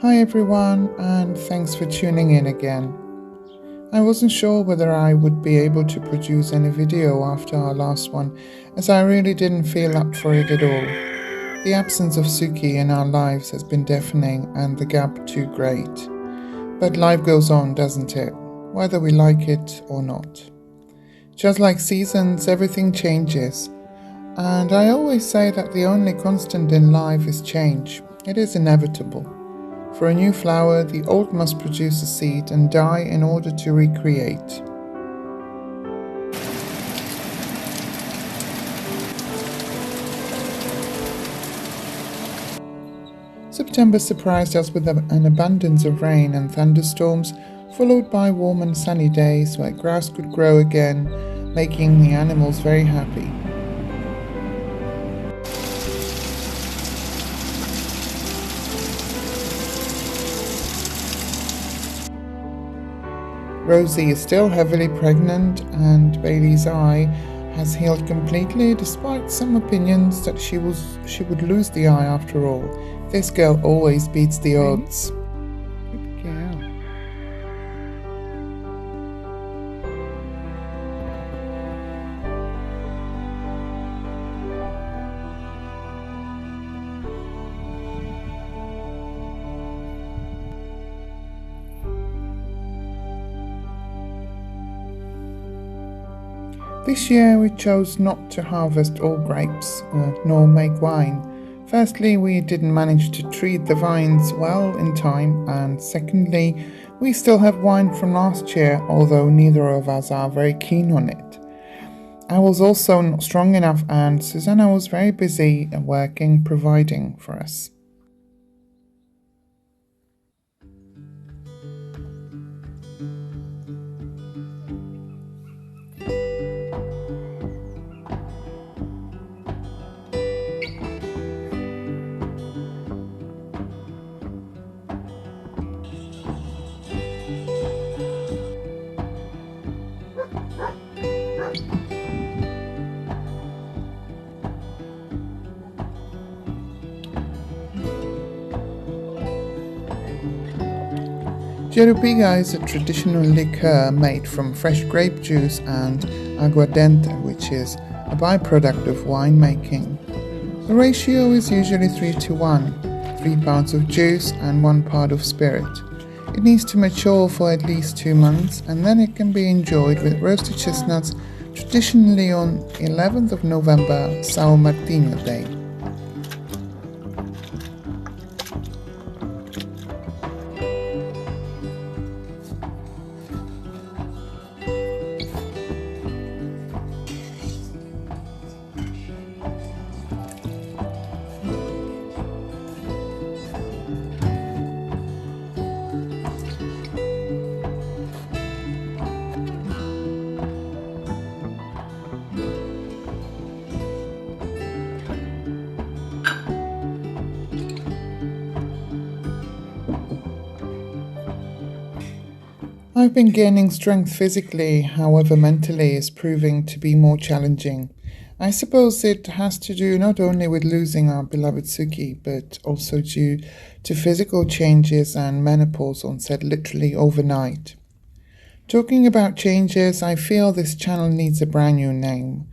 Hi everyone, and thanks for tuning in again. I wasn't sure whether I would be able to produce any video after our last one, as I really didn't feel up for it at all. The absence of Suki in our lives has been deafening and the gap too great. But life goes on, doesn't it? Whether we like it or not. Just like seasons, everything changes. And I always say that the only constant in life is change. It is inevitable. For a new flower, the old must produce a seed and die in order to recreate. September surprised us with an abundance of rain and thunderstorms, followed by warm and sunny days where grass could grow again, making the animals very happy. Rosie is still heavily pregnant, and Bailey's eye has healed completely, despite some opinions that she would lose the eye after all. This girl always beats the odds. Good girl. This year we chose not to harvest all grapes, nor make wine. Firstly, we didn't manage to treat the vines well in time, and secondly, we still have wine from last year, although neither of us are very keen on it. I was also not strong enough, and Susanna was very busy working, providing for us. Jerubiga is a traditional liqueur made from fresh grape juice and aguardente, which is a byproduct of winemaking. The ratio is usually 3:1, 3 parts of juice and 1 part of spirit. It needs to mature for at least 2 months, and then it can be enjoyed with roasted chestnuts, traditionally on 11th of November, São Martinho Day. I've been gaining strength physically, however mentally is proving to be more challenging. I suppose it has to do not only with losing our beloved Suki, but also due to physical changes and menopause onset literally overnight. Talking about changes, I feel this channel needs a brand new name.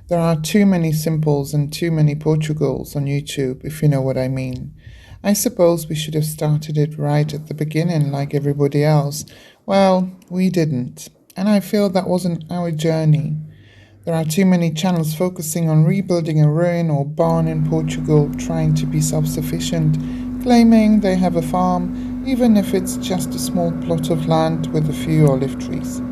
There are too many Simples and too many Portugals on YouTube, if you know what I mean. I suppose we should have started it right at the beginning like everybody else. Well, we didn't, and I feel that wasn't our journey. There are too many channels focusing on rebuilding a ruin or barn in Portugal, trying to be self-sufficient, claiming they have a farm, even if it's just a small plot of land with a few olive trees.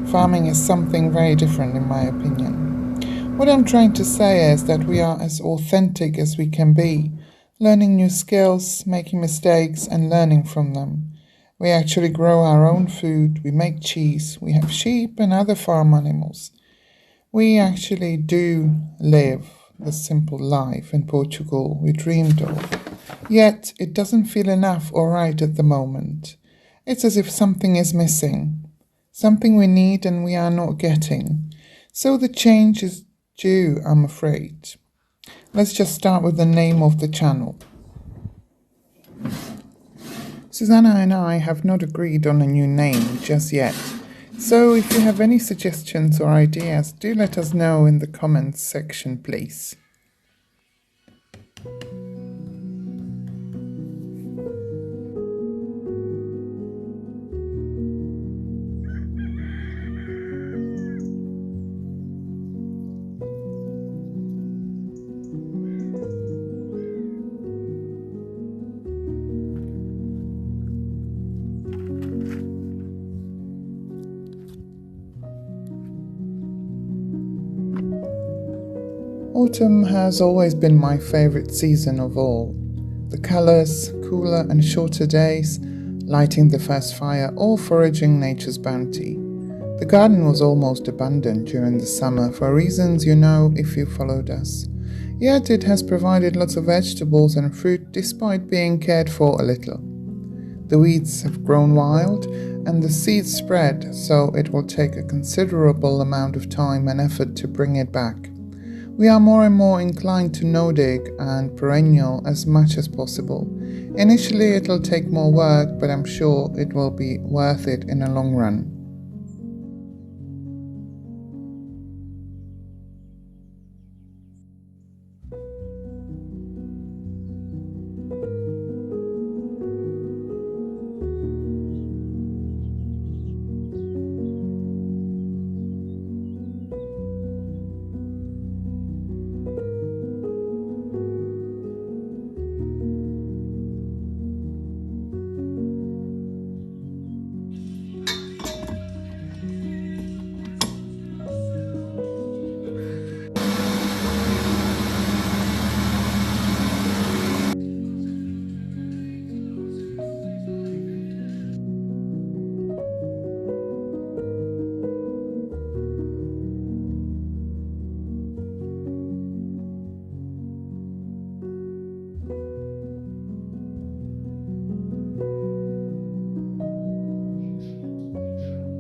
Farming is something very different in my opinion. What I'm trying to say is that we are as authentic as we can be, learning new skills, making mistakes and learning from them. We actually grow our own food, we make cheese, we have sheep and other farm animals. We actually do live the simple life in Portugal we dreamed of. Yet it doesn't feel enough or right at the moment. It's as if something is missing, something we need and we are not getting. So the change is due, I'm afraid. Let's just start with the name of the channel. Susanna and I have not agreed on a new name just yet. So if you have any suggestions or ideas, do let us know in the comments section, please. Autumn has always been my favorite season of all. The colors, cooler and shorter days, lighting the first fire, or foraging nature's bounty. The garden was almost abundant during the summer for reasons you know if you followed us. Yet it has provided lots of vegetables and fruit despite being cared for a little. The weeds have grown wild and the seeds spread, so it will take a considerable amount of time and effort to bring it back. We are more and more inclined to no-dig and perennial as much as possible. Initially it'll take more work, but I'm sure it will be worth it in the long run.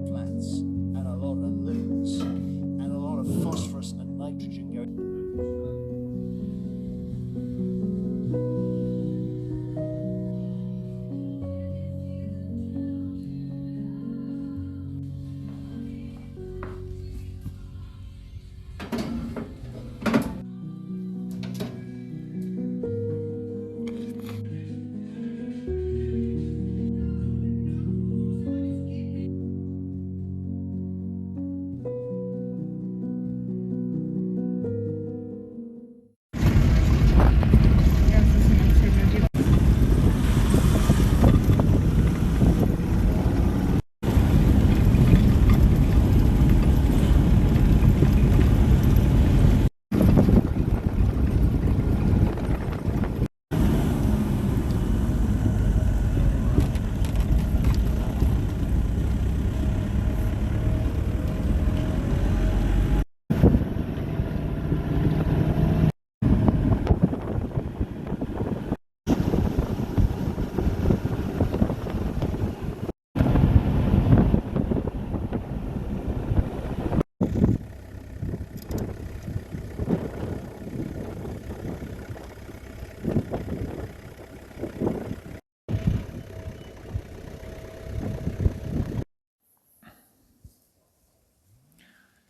Flats and a lot of leaves and a lot of phosphorus and nitrogen go.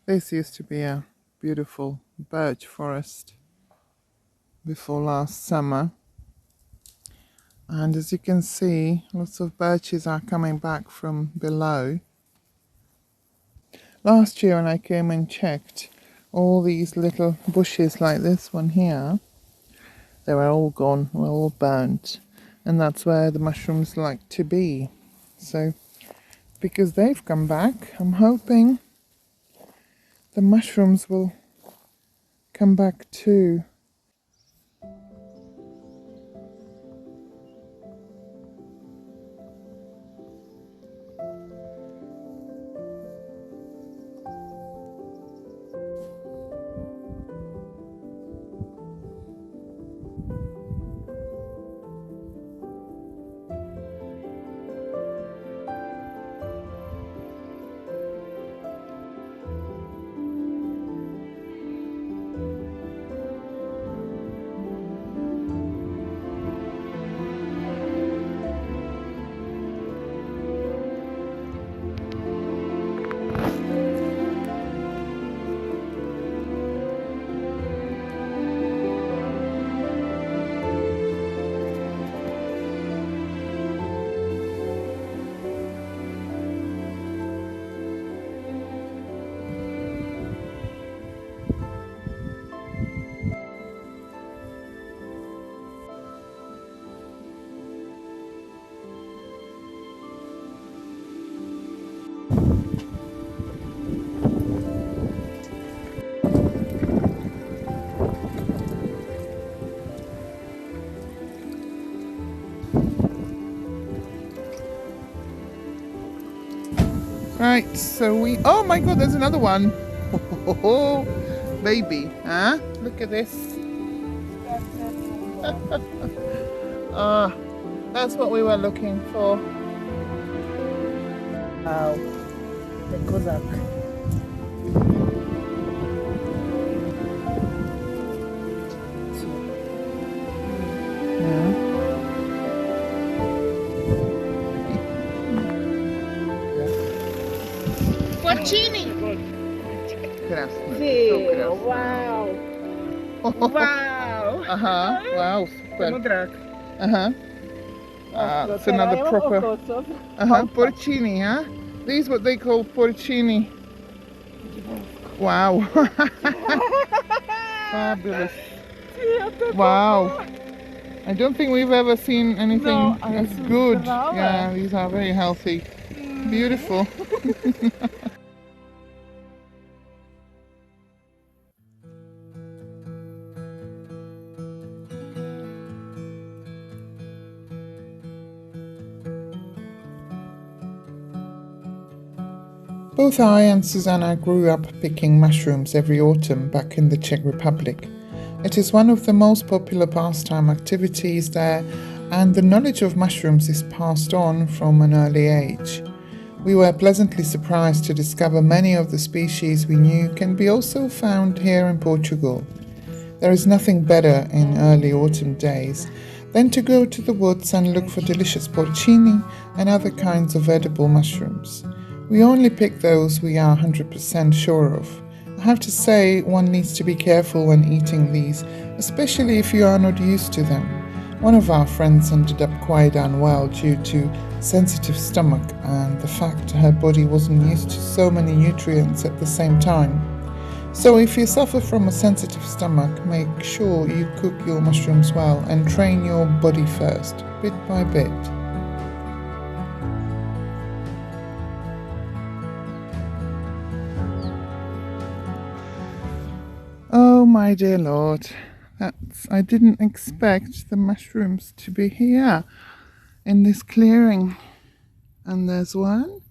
This used to be a beautiful birch forest before last summer. And as you can see, lots of birches are coming back from below. Last year when I came and checked, all these little bushes like this one here, they were all gone, were all burnt. And that's where the mushrooms like to be. So, because they've come back, I'm hoping the mushrooms will come back too. Right, so oh my god, there's another one. Oh, baby, huh? Look at this. Ah, that's what we were looking for. Wow, the kozak. Yeah. Porcini! Krasne. Sì, So krasne. wow! Wow! Aha, wow, super. Modrak. Uh-huh. It's another proper. Porcini, huh? These what they call porcini. Wow. Fabulous. Wow. I don't think we've ever seen anything as good. Yeah, these are very healthy. Beautiful. Both I and Susanna grew up picking mushrooms every autumn back in the Czech Republic. It is one of the most popular pastime activities there, and the knowledge of mushrooms is passed on from an early age. We were pleasantly surprised to discover many of the species we knew can be also found here in Portugal. There is nothing better in early autumn days than to go to the woods and look for delicious porcini and other kinds of edible mushrooms. We only pick those we are 100% sure of. I have to say, one needs to be careful when eating these, especially if you are not used to them. One of our friends ended up quite unwell due to sensitive stomach and the fact her body wasn't used to so many nutrients at the same time. So if you suffer from a sensitive stomach, make sure you cook your mushrooms well and train your body first, bit by bit. Oh my dear Lord, I didn't expect the mushrooms to be here in this clearing. And there's one.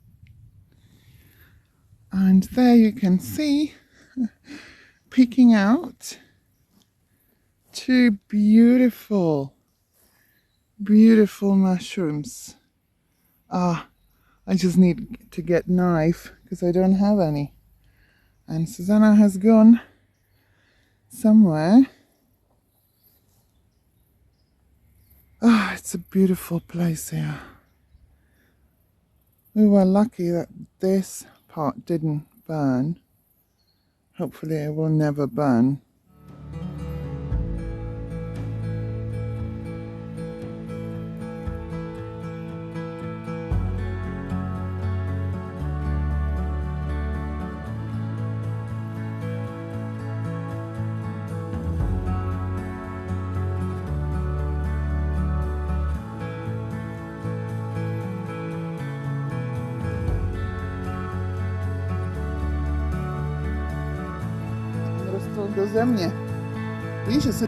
And there you can see, peeking out, two beautiful, beautiful mushrooms. I just need to get a knife because I don't have any. And Susanna has gone somewhere. It's a beautiful place here. We were lucky that this part didn't burn. Hopefully it will never burn. Do ze mnie. Widzisz, jest...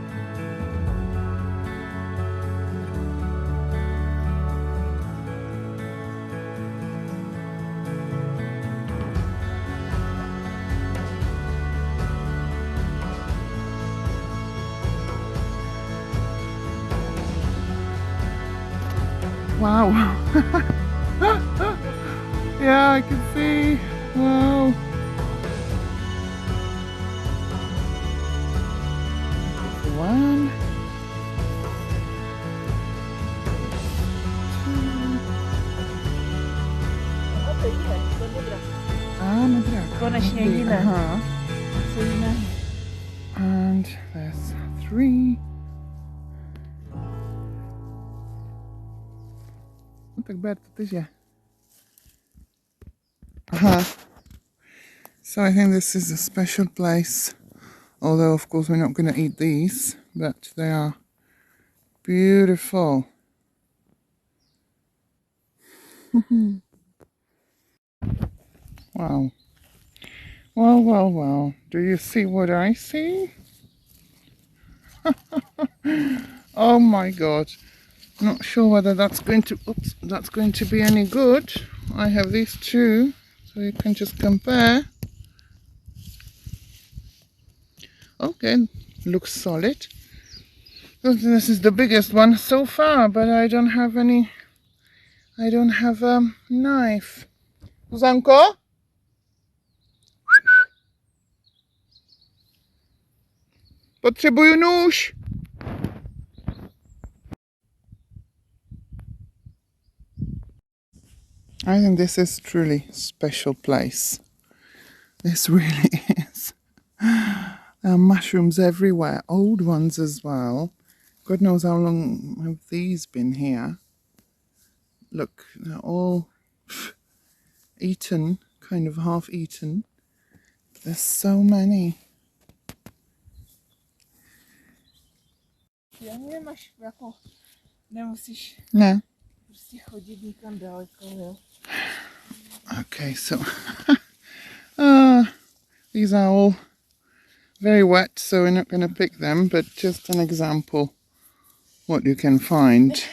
Wow. Yeah, I can see. Wow. One, two. And there's three. Tak bardzo też ja. So I think this is a special place. Although of course we're not going to eat these, but they are beautiful. Wow. Well, well, well. Do you see what I see? Oh my god. Not sure whether that's going to be any good. I have these two. so you can just compare. Okay, looks solid. This is the biggest one so far, but I don't have a knife. Zanko? Potrzebuję nóż. I think this is truly a special place. This really is. There are mushrooms everywhere, old ones as well. God knows how long have these been here. Look, they're all eaten, kind of half eaten. There's so many. Ja nie masz jako, nie musisz No. chodzić nikam daleko, jo. Okay, so these are all very wet, so we're not going to pick them, but just an example what you can find.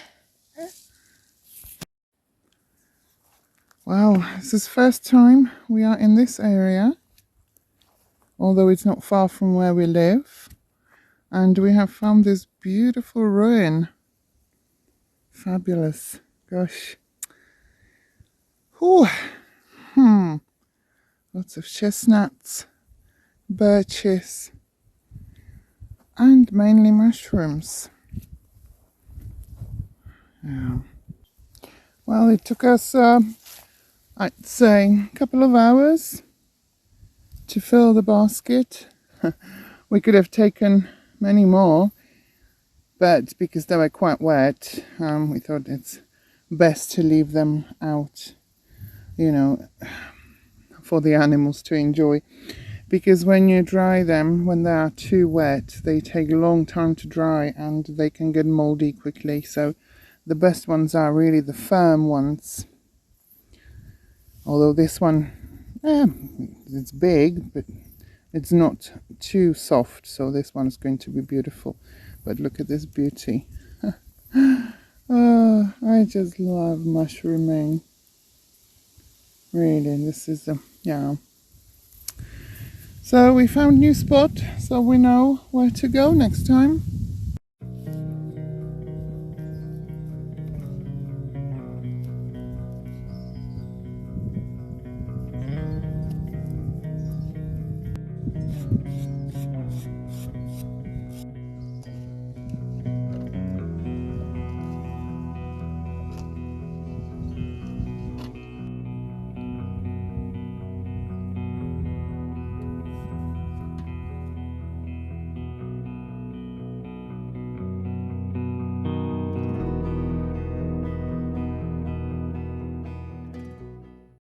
Wow, this is the first time we are in this area, although it's not far from where we live, and we have found this beautiful ruin. Fabulous. Gosh. Whew. Lots of chestnuts, birches, and mainly mushrooms. Yeah. Well, it took us, I'd say, a couple of hours to fill the basket. We could have taken many more, but because they were quite wet, we thought it's best to leave them out, you know, for the animals to enjoy. Because when you dry them, when they are too wet, they take a long time to dry and they can get moldy quickly. So the best ones are really the firm ones. Although this one, it's big, but it's not too soft. So this one is going to be beautiful. But look at this beauty. Oh, I just love mushrooming. Really, this is yeah. So we found a new spot, so we know where to go next time.